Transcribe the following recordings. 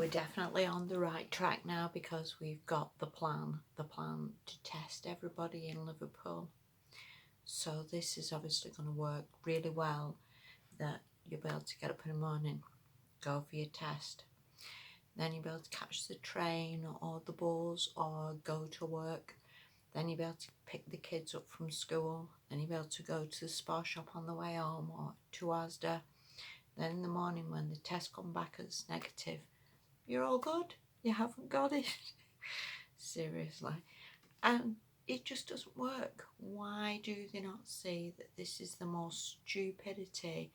we're definitely on the right track now because we've got the plan to test everybody in Liverpool. So this is obviously going to work really well, that you'll be able to get up in the morning, go for your test, then you'll be able to catch the train or the bus or go to work, then you'll be able to pick the kids up from school, then you'll be able to go to the spa shop on the way home or to Asda. Then in the morning when the test come back as negative, you're all good, you haven't got it. Seriously. And it just doesn't work. Why do they not see that this is the most stupidity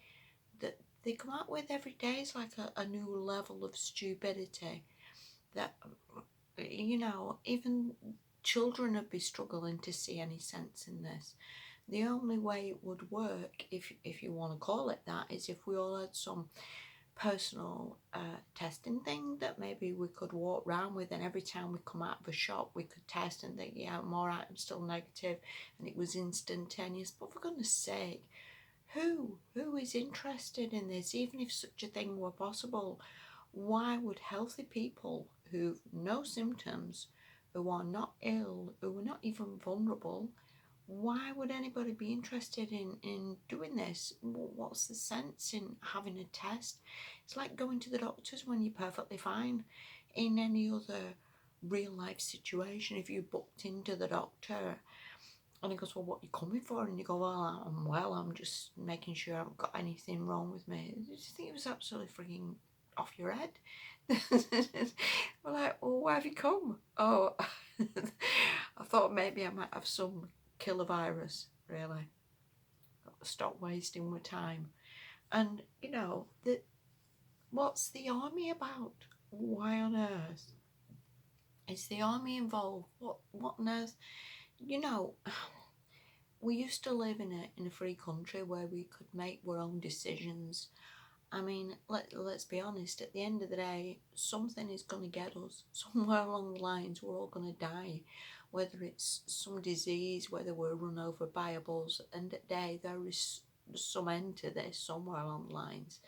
that they come out with every day? Is like a new level of stupidity that, even children would be struggling to see any sense in this. The only way it would work, if you want to call it that, is if we all had some personal testing thing that maybe we could walk around with, and every time we come out of a shop we could test and think, yeah, more items still negative, and it was instantaneous. But for goodness sake, who is interested in this? Even if such a thing were possible, why would healthy people who've no symptoms, who are not ill, who are not even vulnerable, why would anybody be interested in doing this? What's the sense in having a test? It's like going to the doctors when you're perfectly fine. In any other real life situation, if you booked into the doctor and he goes, well, what are you coming for? And you go, well, I'm well, I'm just making sure I haven't got anything wrong with me. I just think it was absolutely freaking off your head. We're like, well, why have you come? Oh, I thought maybe I might have some killer virus, really. Stop wasting my time. And what's the army about? Why on earth is the army involved? What on earth? We used to live in a free country where we could make our own decisions. I mean, let's be honest, at the end of the day, something is going to get us. Somewhere along the lines, we're all going to die. Whether it's some disease, whether we're run over by a bus, and at the day, there is some end to this somewhere along the lines.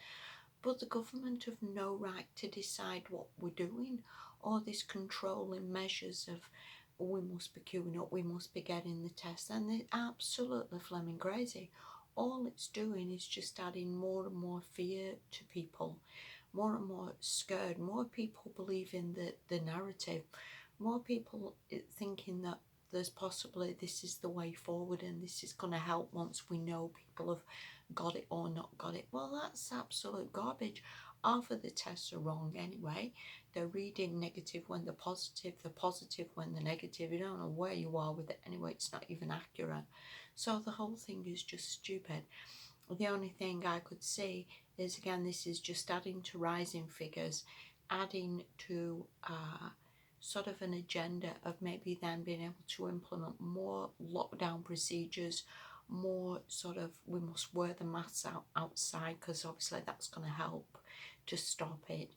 But the government have no right to decide what we're doing. All these controlling measures of, we must be queuing up, we must be getting the test, and they're absolutely flaming crazy. All it's doing is just adding more and more fear to people, more and more scared, more people believing the narrative, more people thinking that there's possibly this is the way forward and this is going to help once we know people have got it or not got it. Well, that's absolute garbage. Half of the tests are wrong anyway. They're reading negative when they're positive when they're negative. You don't know where you are with it anyway. It's not even accurate. So the whole thing is just stupid. The only thing I could see is, again, this is just adding to rising figures, adding to sort of an agenda of maybe then being able to implement more lockdown procedures, more sort of, we must wear the masks outside because obviously that's going to help to stop it.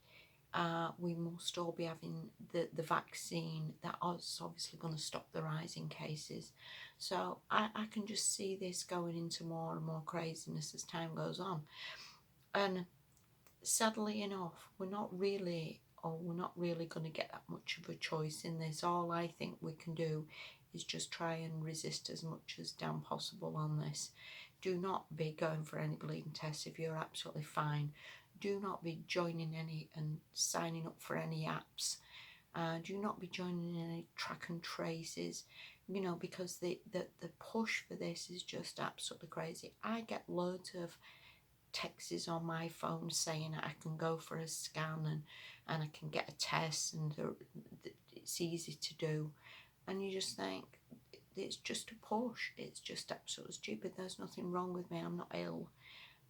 We must all be having the vaccine. That is obviously going to stop the rising cases. So I can just see this going into more and more craziness as time goes on. And sadly enough, we're not really going to get that much of a choice in this. All I think we can do is just try and resist as much as damn possible on this. Do not be going for any bleeding tests if you're absolutely fine. Do not be joining any and signing up for any apps. Do not be joining any track and traces, because the push for this is just absolutely crazy. I get loads of texts on my phone saying I can go for a scan and I can get a test and it's easy to do. And you just think, it's just a push. It's just absolutely stupid. There's nothing wrong with me. I'm not ill.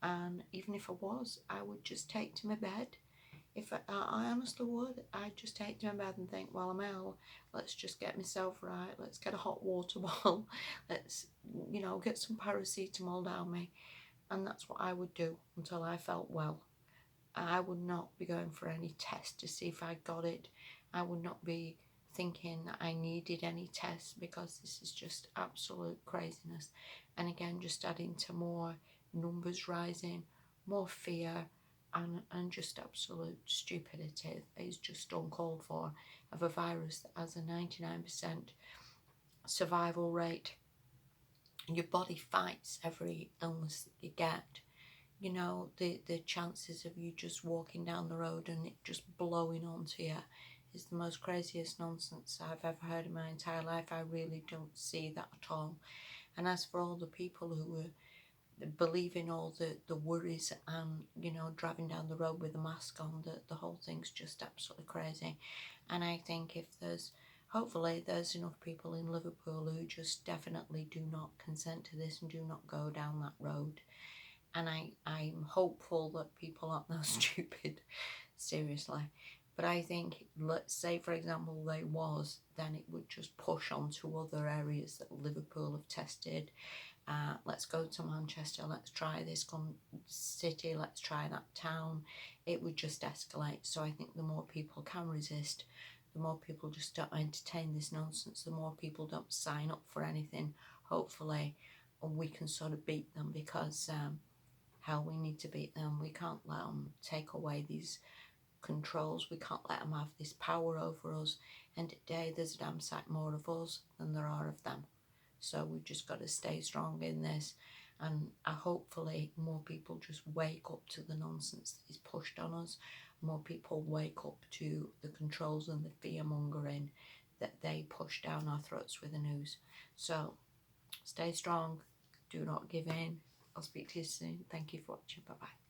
And even if I was, I would just take to my bed. If I honestly would, I'd just take to my bed and think, well, I'm ill, let's just get myself right, let's get a hot water bottle, let's, get some paracetamol down me. And that's what I would do until I felt well. I would not be going for any test to see if I got it. I would not be thinking that I needed any tests, because this is just absolute craziness. And again, just adding to more numbers rising, more fear, and just absolute stupidity is just uncalled for, of a virus that has a 99% survival rate. Your body fights every illness that you get. You know, the chances of you just walking down the road and it just blowing onto you is the most craziest nonsense I've ever heard in my entire life. I really don't see that at all. And as for all the people who believe in all the worries and, you know, driving down the road with a mask on, the whole thing's just absolutely crazy. And I think if there's, hopefully there's enough people in Liverpool who just definitely do not consent to this and do not go down that road. And I'm hopeful that people aren't that stupid, seriously. But I think, let's say for example they was, then it would just push on to other areas that Liverpool have tested. Let's go to Manchester, let's try this city, let's try that town. It would just escalate. So I think the more people can resist, the more people just don't entertain this nonsense, the more people don't sign up for anything, hopefully, and we can sort of beat them, because hell, we need to beat them. We can't let them take away these controls. We can't let them have this power over us. And today there's a damn sight more of us than there are of them. So we've just got to stay strong in this. And hopefully more people just wake up to the nonsense that is pushed on us. More people wake up to the controls and the fear mongering that they push down our throats with the news. So stay strong. Do not give in. I'll speak to you soon. Thank you for watching. Bye bye.